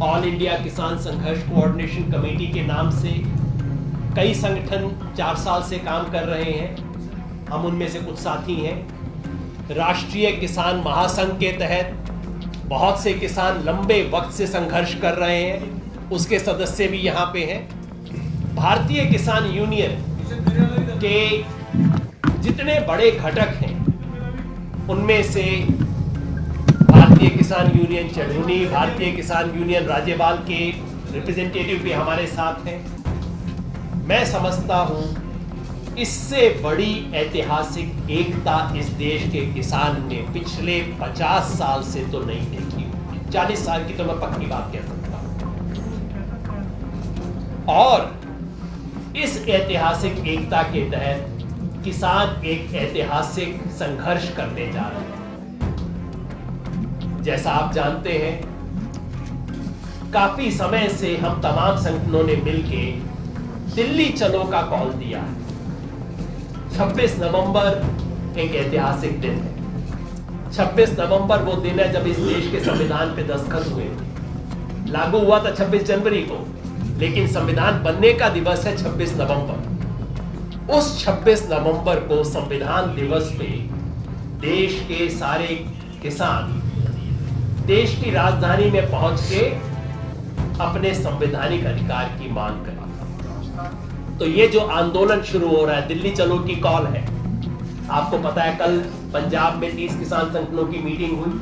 All India किसान संघर्ष coordination committee के नाम से कई संगठन 4 साल से काम कर रहे हैं। हम उनमें से कुछ साथी हैं। राष्ट्रीय किसान महासंघ के तहत बहुत से किसान लंबे वक्त से संघर्ष कर रहे हैं, उसके सदस्य भी यहाँ पे हैं। भारतीय किसान यूनियन के जितने बड़े घटक हैं उनमें से भारतीय किसान यूनियन चढ़ूनी, भारतीय किसान यूनियन राज्यपाल के रिप्रेजेंटेटिव भी हमारे साथ हैं। मैं समझता हूं इससे बड़ी ऐतिहासिक एकता इस देश के किसान ने पिछले 50 साल से तो नहीं देखी होगी। 40 साल की तो मैं पक्की बात कह सकता हूं। और इस ऐतिहासिक एकता के तहत किसान एक ऐतिहासिक संघर्ष करने जा रहे हैं। जैसा आप जानते हैं, काफी समय से हम तमाम संगठनों ने मिलकर दिल्ली चलो का कॉल दिया है। 26 नवंबर एक ऐतिहासिक दिन है। 26 नवंबर वो दिन है जब इस देश के संविधान पे दस्तखत हुए थे। लागू हुआ था 26 जनवरी को, लेकिन संविधान बनने का दिवस है 26 नवंबर। उस 26 नवंबर को संविधान दिवस पे देश के सारे किसान देश की राजधानी में पहुंच के अपने संवैधानिक अधिकार की मांग करें। तो ये जो आंदोलन शुरू हो रहा है, दिल्ली चलो की कॉल है। आपको पता है कल पंजाब में 30 किसान संगठनों की मीटिंग हुई,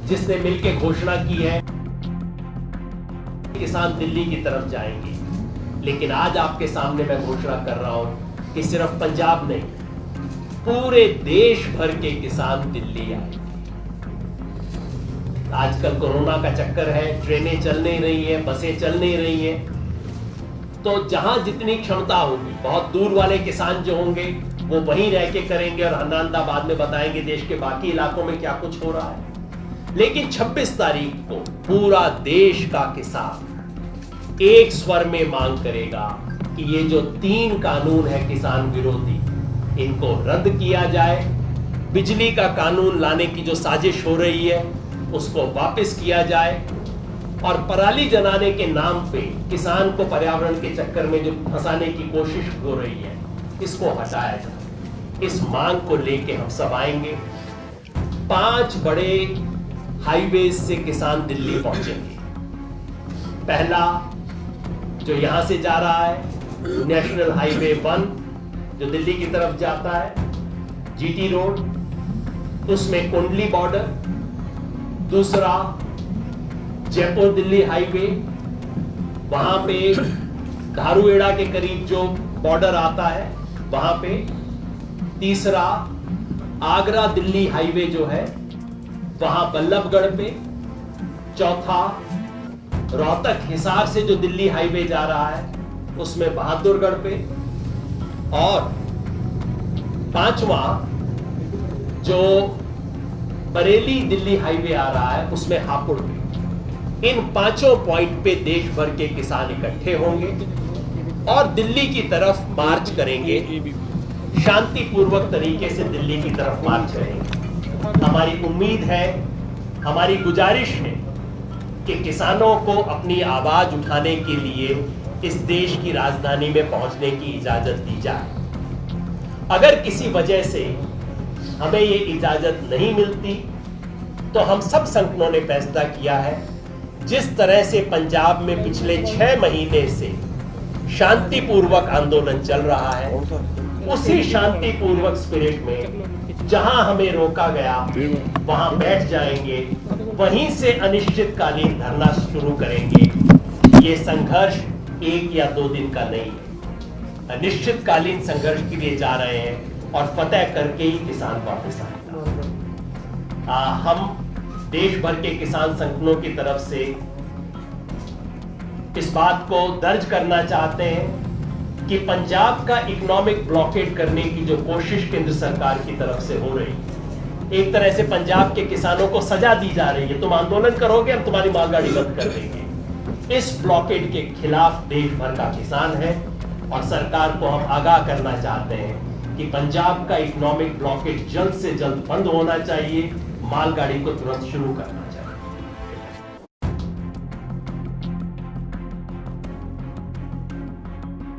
जिसने मिलकर घोषणा की है किसान दिल्ली की तरफ जाएंगे। लेकिन आज आपके सामने मैं घोषणा कर रहा हूं कि सिर्फ पंजाब नहीं, पूरे देश भर के किसान दिल्ली आएंगे। आजकल कोरोना का चक्कर है, ट्रेनें चल नहीं रही है, बसें चल नहीं रही है, तो जहां जितनी क्षमता होगी, बहुत दूर वाले किसान जो होंगे वो वहीं रह के करेंगे और हनांदा बाद में बताएंगे देश के बाकी इलाकों में क्या कुछ हो रहा है। लेकिन 26 तारीख को पूरा देश का किसान एक स्वर में मांग करेगा कि ये जो 3 कानून है किसान विरोधी, इनको रद्द किया जाए। बिजली का कानून लाने की जो साजिश हो रही है उसको वापस किया जाए, और पराली जलाने के नाम पे किसान को पर्यावरण के चक्कर में जो फंसाने की कोशिश हो रही है, इसको हटाया जाए। इस मांग को लेके हम सब आएंगे। 5 बड़े हाईवे से किसान दिल्ली पहुंचेंगे। पहला जो यहां से जा रहा है नेशनल हाईवे 1 जो दिल्ली की तरफ जाता है, जीटी रोड, उसमें कुंडली बॉर्डर। दूसरा जयपुर दिल्ली हाईवे, वहां पे धारूहेड़ा के करीब जो बॉर्डर आता है वहां पे। तीसरा आगरा दिल्ली हाईवे जो है वहां बल्लभगढ़ पे। चौथा रोहतक हिसार से जो दिल्ली हाईवे जा रहा है उसमें बहादुरगढ़ पे। और 5वां जो बरेली दिल्ली हाईवे आ रहा है उसमें हापुड़ पे। इन 5 पॉइंट पे देश भर के किसान इकट्ठे होंगे और दिल्ली की तरफ मार्च करेंगे, शांतिपूर्वक तरीके से दिल्ली की तरफ मार्च करेंगे। हमारी उम्मीद है, हमारी गुजारिश है कि किसानों को अपनी आवाज उठाने के लिए इस देश की राजधानी में पहुंचने की इजाजत दी जाए। अगर किसी वजह से हमें ये इजाजत नहीं मिलती तो हम सब संगठनों ने फैसला किया है, जिस तरह से पंजाब में पिछले 6 महीने से शांतिपूर्वक आंदोलन चल रहा है, उसी शांतिपूर्वक स्पिरिट में जहां हमें रोका गया वहां बैठ जाएंगे, वहीं से अनिश्चितकालीन धरना शुरू करेंगे। ये संघर्ष 1 या 2 दिन का नहीं है, अनिश्चितकालीन संघर्ष के लिए जा रहे हैं और फतेह करके ही किसान वापस आएगा। हम देश भर के किसान संगठनों की तरफ से इस बात को दर्ज करना चाहते हैं कि पंजाब का इकोनॉमिक ब्लॉकेड करने की जो कोशिश केंद्र सरकार की तरफ से हो रही है, एक तरह से पंजाब के किसानों को सजा दी जा रही है। तुम आंदोलन करोगे, हम तुम्हारी मालगाड़ी बंद कर देंगे। इस ब्लॉकेड के खिलाफ देश भर का किसान है और सरकार को हम आगाह करना चाहते हैं कि पंजाब का इकोनॉमिक ब्लॉकेज जल्द से जल्द बंद होना चाहिए, मालगाड़ी को तुरंत शुरू करना चाहिए।